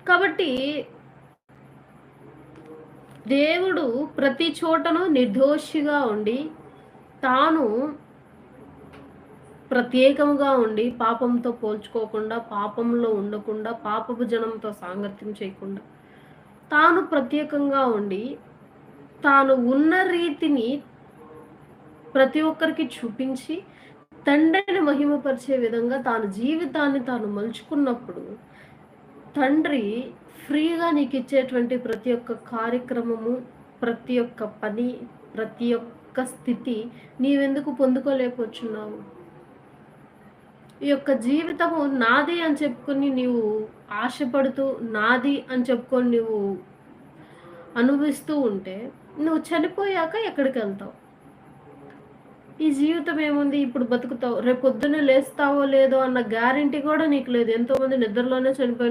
కాబట్టి దేవుడు ప్రతి చోటను నిర్దోషిగా ఉండి, తాను ప్రత్యేకముగా ఉండి, పాపంతో పోల్చుకోకుండా, పాపంలో ఉండకుండా, పాపపు జనంతో సాంగత్యం చేయకుండా, తాను ప్రత్యేకంగా ఉండి, తాను ఉన్న రీతిని ప్రతి ఒక్కరికి చూపించి, తండ్రిని మహిమపరిచే విధంగా తాను జీవితాన్ని తాను మలుచుకున్నప్పుడు, తండ్రి ఫ్రీగా నీకిచ్చేటువంటి ప్రతి ఒక్క కార్యక్రమము, ప్రతి ఒక్క పని, ప్రతి ఒక్క స్థితి నీవెందుకు పొందుకోలేకపోతున్నావు? ఈ యొక్క జీవితము నాది అని చెప్పుకొని నీవు ఆశపడుతూ, నాది అని చెప్పుకొని నువ్వు అనుభవిస్తూ ఉంటే, నువ్వు చనిపోయాక ఎక్కడికెళ్తావు? ఈ జీవితం ఏముంది? ఇప్పుడు బతుకుతావు. రేపొద్దున్నే లేస్తావో లేదో అన్న గ్యారంటీ కూడా నీకు లేదు. ఎంతోమంది నిద్రలోనే చనిపోయిన